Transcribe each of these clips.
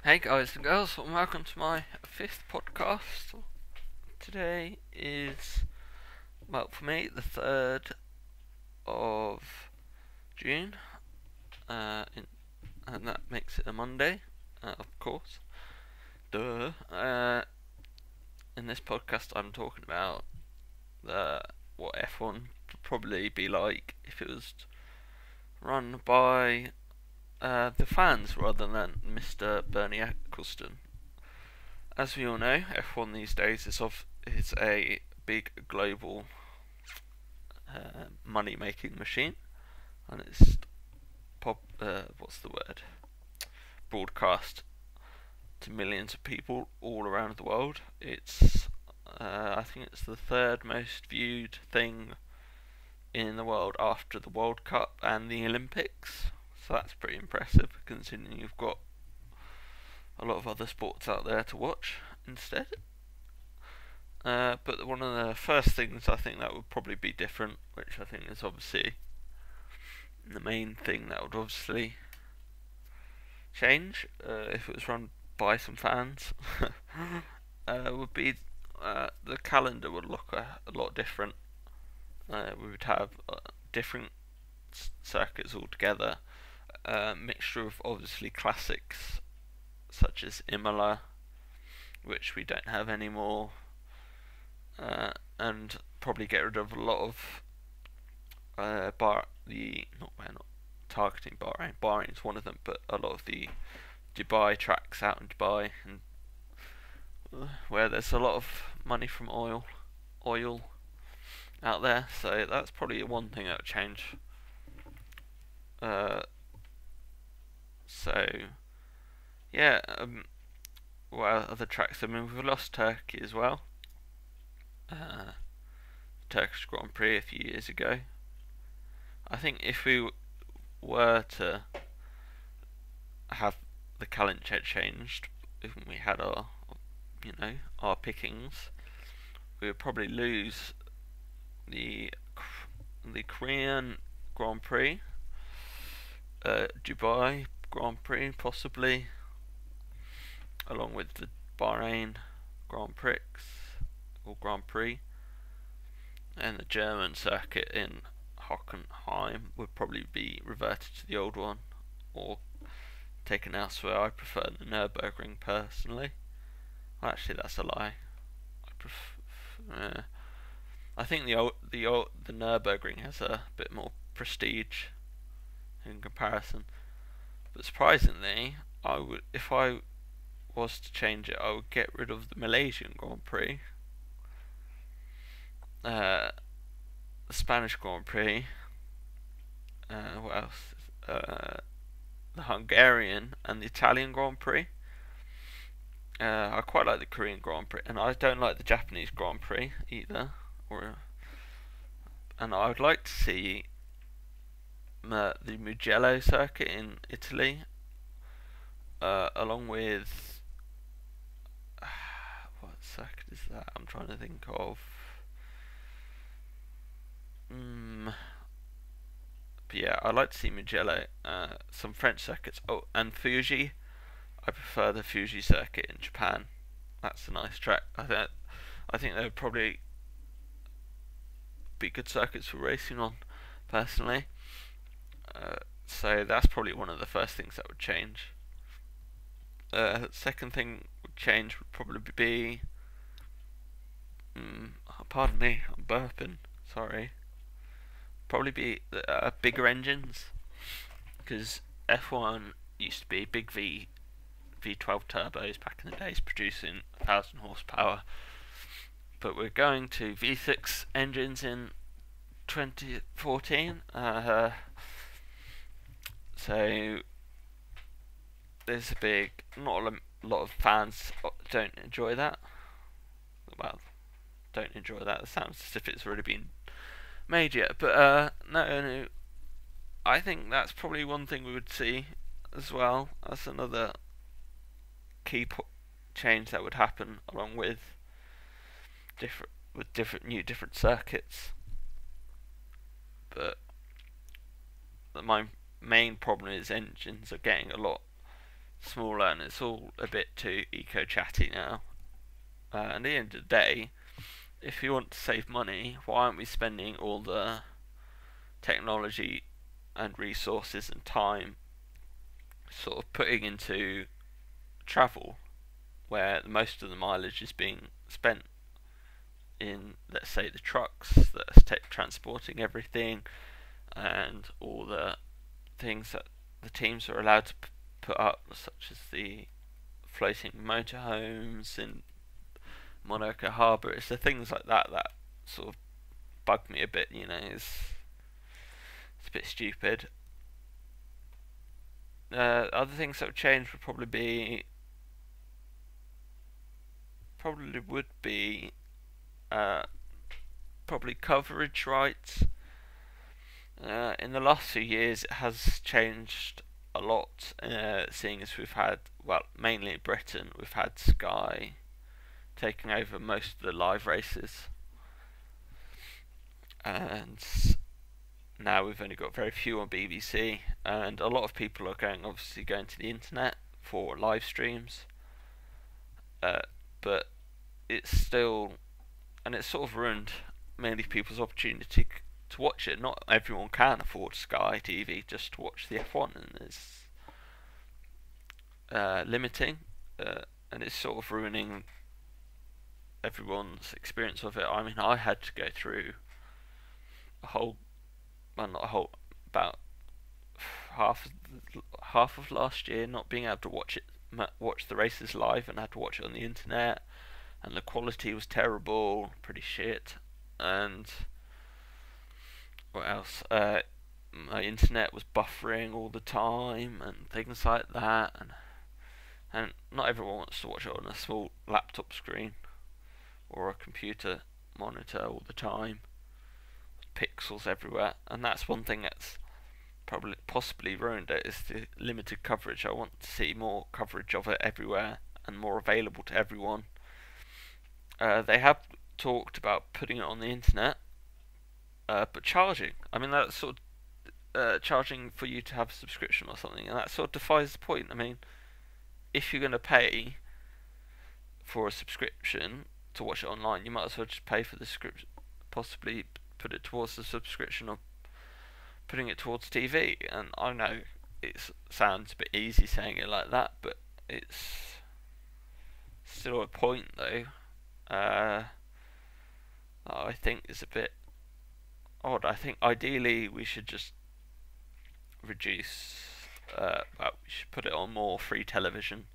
Hey guys and girls, and welcome to my fifth podcast. Today is, well, for me, the 3rd of June, and that makes it a Monday, of course. Duh. In this podcast, I'm talking about what F1 would probably be like if it was run by the fans rather than Mr. Bernie Ecclestone. As we all know, F1 these days is a big global money-making machine, and it's what's the word? Broadcast to millions of people all around the world. I think it's the 3rd most viewed thing in the world after the World Cup and the Olympics. So that's pretty impressive, considering you've got a lot of other sports out there to watch instead. But one of the first things I think that would probably be different, which I think is obviously the main thing that would obviously change if it was run by some fans, would be the calendar would look a lot different. We would have different circuits altogether, a mixture of obviously classics such as Imola, which we don't have anymore, and probably get rid of a lot of not targeting Bahrain. Bahrain's one of them, but a lot of the Dubai tracks out in Dubai, and where there's a lot of money from oil out there. So that's probably one thing that would change. So yeah, well, other tracks. I mean, we've lost Turkey as well. Turkish Grand Prix a few years ago. I think if we were to have the calendar changed, if we had our pickings, we would probably lose the Korean Grand Prix, Dubai Grand Prix possibly, along with the Bahrain Grand Prix and the German circuit in Hockenheim would probably be reverted to the old one or taken elsewhere. I prefer the Nürburgring personally. Well, actually, that's a lie. I think the Nürburgring has a bit more prestige in comparison. But surprisingly, if I was to change it, I would get rid of the Malaysian Grand Prix, the Spanish Grand Prix, what else? The Hungarian and the Italian Grand Prix. I quite like the Korean Grand Prix, and I don't like the Japanese Grand Prix either. And I would like to see the Mugello circuit in Italy, along with what circuit is that? I'm trying to think of. But yeah, I'd like to see Mugello, some French circuits. Oh, and Fuji. I prefer the Fuji circuit in Japan. That's a nice track. I think they would probably be good circuits for racing on, personally. So that's probably one of the first things that would change. Second thing would change would probably be. Pardon me, I'm burping. Sorry. Probably be bigger engines, because F1 used to be big V12 turbos back in the days, producing 1,000 horsepower. But we're going to V6 engines in 2014. So there's not a lot of fans don't enjoy that. Well, don't enjoy that. It sounds as if it's already been made yet, but no, I think that's probably one thing we would see as well. That's another key change that would happen, along with different circuits. But my main problem is engines are getting a lot smaller, and it's all a bit too eco chatty now. And at the end of the day, if you want to save money, why aren't we spending all the technology and resources and time sort of putting into travel, where most of the mileage is being spent in, let's say, the trucks that are transporting everything, and all the things that the teams are allowed to put up, such as the floating motorhomes in Monaco Harbour. It's the things like that that sort of bug me a bit. It's a bit stupid. Other things that would change would would be probably coverage rights. In the last few years, it has changed a lot, seeing as we've had, well, mainly in Britain, we've had Sky taking over most of the live races, and now we've only got very few on BBC, and a lot of people are obviously going to the internet for live streams, but it's still, and it's sort of ruined many people's opportunity to watch it. Not everyone can afford Sky TV just to watch the F1, and it's limiting, and it's sort of ruining everyone's experience of it. I mean, I had to go through a whole, well, not a whole, about half of last year not being able to watch the races live, and I had to watch it on the internet, and the quality was terrible, pretty shit, and what else? My internet was buffering all the time and things like that, and not everyone wants to watch it on a small laptop screen or a computer monitor all the time. Pixels everywhere, and that's one thing that's possibly ruined it, is the limited coverage. I want to see more coverage of it everywhere and more available to everyone. They have talked about putting it on the internet, but charging. I mean, that's sort of charging for you to have a subscription or something, and that sort of defies the point. I mean, if you're going to pay for a subscription to watch it online, you might as well just pay for the subscription, possibly put it towards the subscription, or putting it towards TV. And I know it sounds a bit easy saying it like that, but it's still a point, though. I think is a bit odd. I think ideally we should just reduce. We should put it on more free television.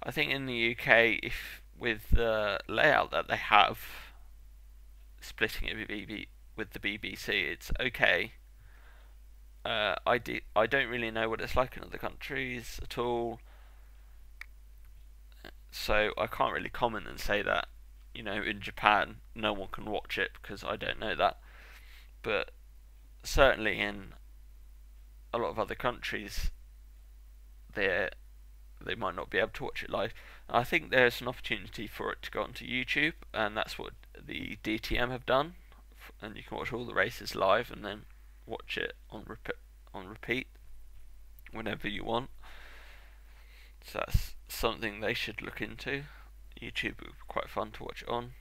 I think in the UK, if with the layout that they have, splitting it with the BBC, it's okay. I don't really know what it's like in other countries at all, so I can't really comment and say that, in Japan no one can watch it, because I don't know that. But certainly in a lot of other countries, they might not be able to watch it live. I think there's an opportunity for it to go onto YouTube, and that's what the DTM have done, and you can watch all the races live and then watch it on repeat whenever you want. So that's something they should look into. YouTube would be quite fun to watch it on.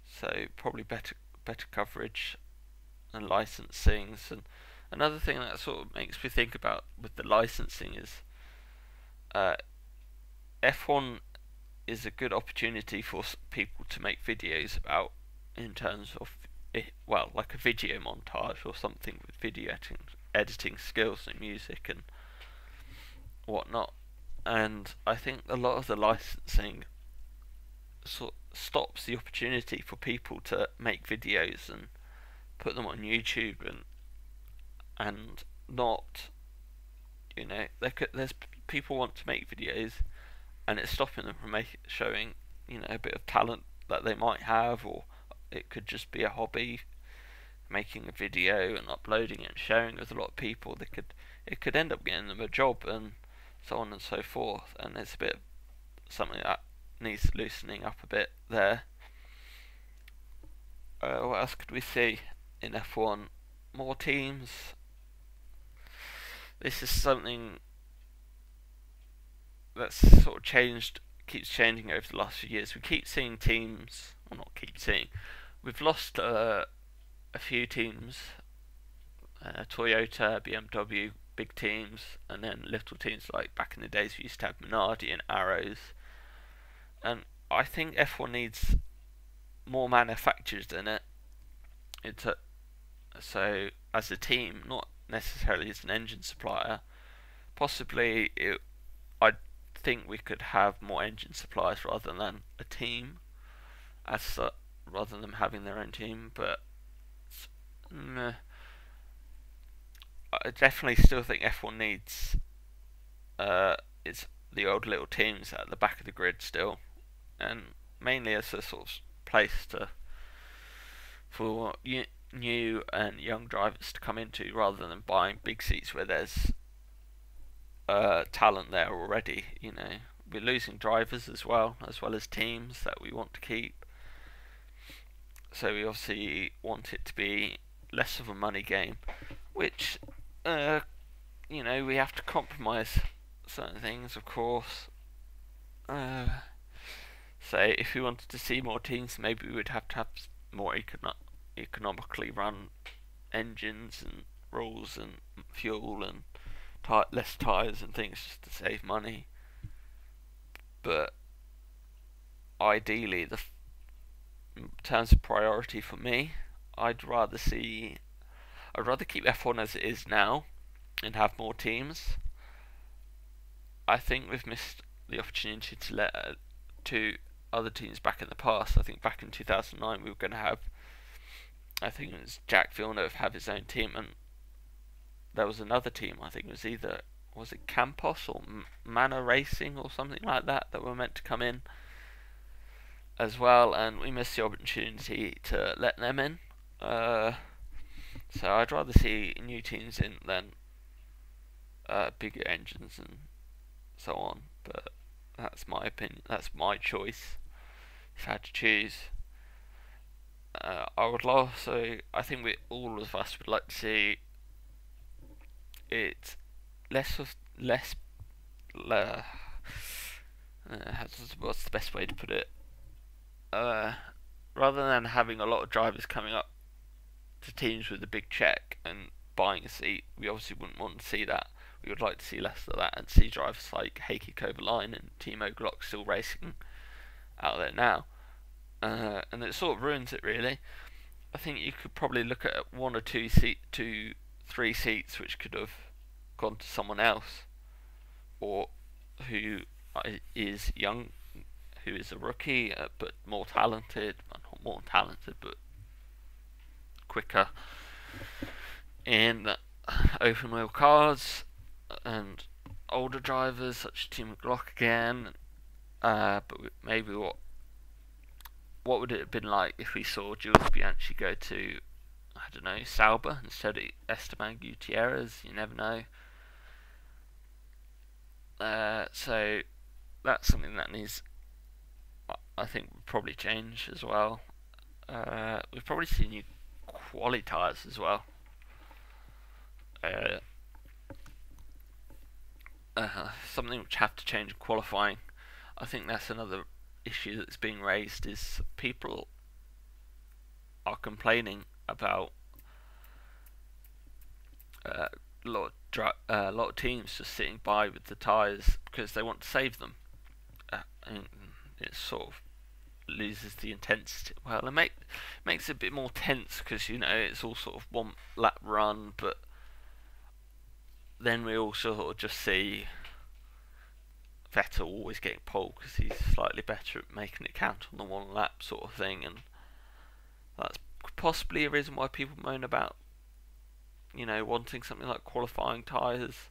So probably better coverage and licensing. And another thing that sort of makes me think about with the licensing is F1 is a good opportunity for people to make videos about, in terms of like a video montage or something with video editing skills and music and whatnot. And I think a lot of the licensing sort of stops the opportunity for people to make videos and put them on YouTube, and not, there's people want to make videos, and it's stopping them from showing, a bit of talent that they might have, or it could just be a hobby, making a video and uploading it and sharing it with a lot of people. It could end up getting them a job, and so on and so forth. And it's a bit something that needs loosening up a bit there. What else could we see in F1? More teams. This is something that's sort of changed, keeps changing over the last few years. We keep seeing teams, well, not keep seeing, we've lost a few teams, Toyota, BMW, big teams, and then little teams like back in the days we used to have Minardi and Arrows. And I think F1 needs more manufacturers in it. It's a, so as a team, not necessarily as an engine supplier. Possibly, I think we could have more engine suppliers rather than a team, rather than them having their own team. But meh, I definitely still think F1 needs it's the old little teams at the back of the grid still, and mainly as a sort of place for new and young drivers to come into, rather than buying big seats where there's talent there already. We're losing drivers as well as teams that we want to keep. So we obviously want it to be less of a money game, which we have to compromise certain things, of course. So if we wanted to see more teams, maybe we would have to have more economically run engines and rules and fuel and less tyres and things, just to save money. But ideally, in terms of priority for me, I'd rather keep F1 as it is now and have more teams. I think we've missed the opportunity to let two other teams back in the past. I think back in 2009 we were going to have, I think it was Jack Villeneuve have his own team, and there was another team, I think it was it Campos or Mana Racing or something like that were meant to come in as well, and we missed the opportunity to let them in. So I'd rather see new teams in than bigger engines and so on. But that's my opinion. That's my choice. If I had to choose, I would also. I think all of us would like to see it less. What's the best way to put it? Rather than having a lot of drivers coming up to teams with a big check and buying a seat, we obviously wouldn't want to see that. We would like to see less of that and see drivers like Heikki Kovalainen and Timo Glock still racing out there now. And it sort of ruins it, really. I think you could probably look at one or two, three seats which could have gone to someone else, or who is young, who is a rookie, but more talented. Well, not more talented, but quicker in open wheel cars, and older drivers such as Timo Glock again. But maybe what would it have been like if we saw Jules Bianchi go to, I don't know, Sauber instead of Esteban Gutierrez? You never know. So that's something that needs, I think, would probably change as well. We've probably seen new quali tyres as well. Something which have to change in qualifying. I think that's another issue that's being raised, is people are complaining about a lot of teams just sitting by with the tyres because they want to save them. And it sort of loses the intensity. Well, it makes it a bit more tense because it's all sort of one lap run, but then we also sort of just see Vettel always getting pole because he's slightly better at making it count on the one lap sort of thing, and that's possibly a reason why people moan about wanting something like qualifying tyres.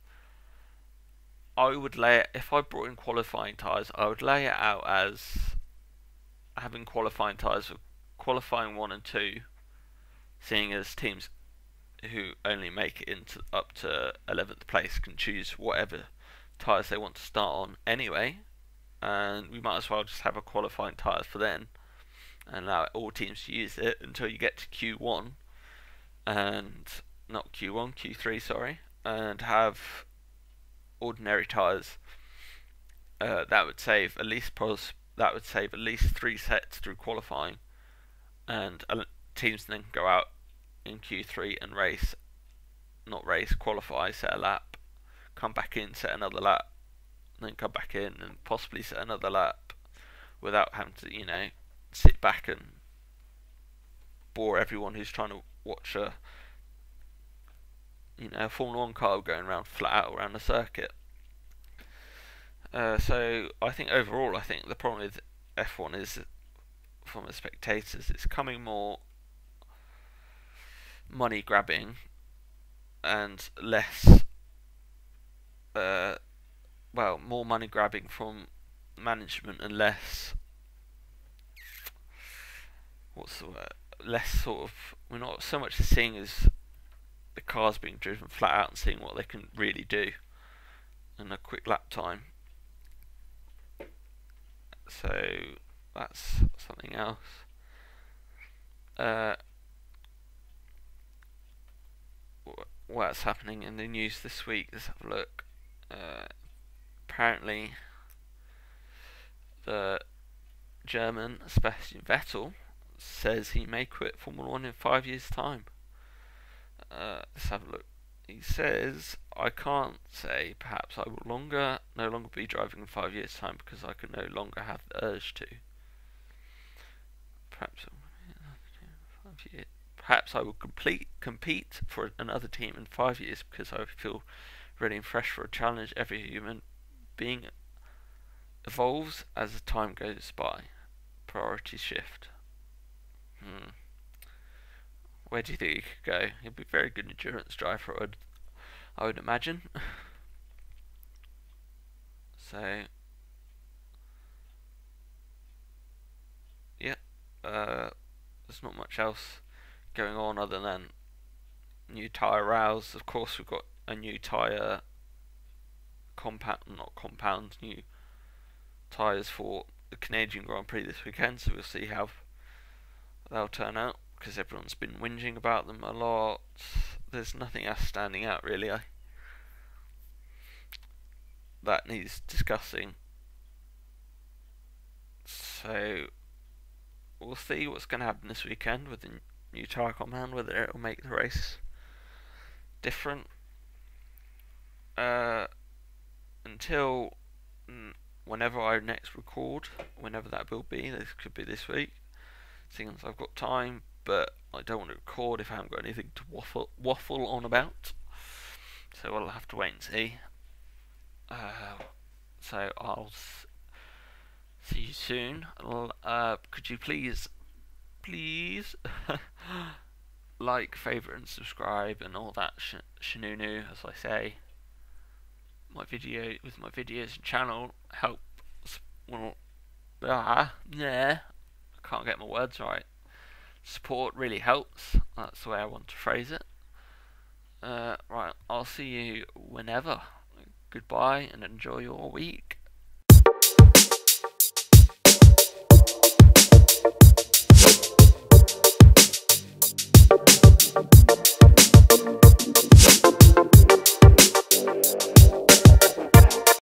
If I brought in qualifying tyres, I would lay it out as having qualifying tyres for qualifying 1 and 2, seeing as teams who only make it into up to 11th place can choose whatever tyres they want to start on anyway, and we might as well just have a qualifying tyre for then and allow all teams to use it until you get to Q1, and not Q1, Q3, sorry, and have ordinary tyres that would save at least that would save at least 3 sets through qualifying, and teams then go out in Q3 and qualify, set a lap, come back in, set another lap, then come back in and possibly set another lap without having to, sit back and bore everyone who's trying to watch a Formula One car going around flat out around the circuit. So I think overall, the problem with F1 is, from the spectators, it's becoming more money grabbing and less, more money grabbing from management and less, what's the word? Less sort of, we're not so much seeing as the cars being driven flat out and seeing what they can really do in a quick lap time. So that's something else. What's happening in the news this week? Let's have a look. Apparently, the German Sebastian Vettel says he may quit Formula One in 5 years' time. Let's have a look. He says, "I can't say. Perhaps I will no longer be driving in 5 years' time because I can no longer have the urge to. Perhaps I will compete for another team in 5 years because I feel ready and fresh for a challenge. Every human being evolves as the time goes by. Priorities shift." Where do you think he could go? He'd be a very good endurance driver, I would imagine. So, yeah, there's not much else going on other than new tyre rows. Of course, we've got a new tyre new tyres for the Canadian Grand Prix this weekend, so we'll see how they'll turn out, because everyone's been whinging about them a lot. There's nothing else standing out really that needs discussing. So we'll see what's going to happen this weekend with the new tyre compound, whether it will make the race different. Until whenever I next record, whenever that will be, this could be this week, seeing as I've got time, but I don't want to record if I haven't got anything to waffle on about. So we'll have to wait and see. So I'll see you soon. Could you please like, favourite and subscribe and all that shenunu, as I say. My videos and channel help. I can't get my words right. Support really helps. That's the way I want to phrase it. Right, I'll see you whenever. Goodbye and enjoy your week.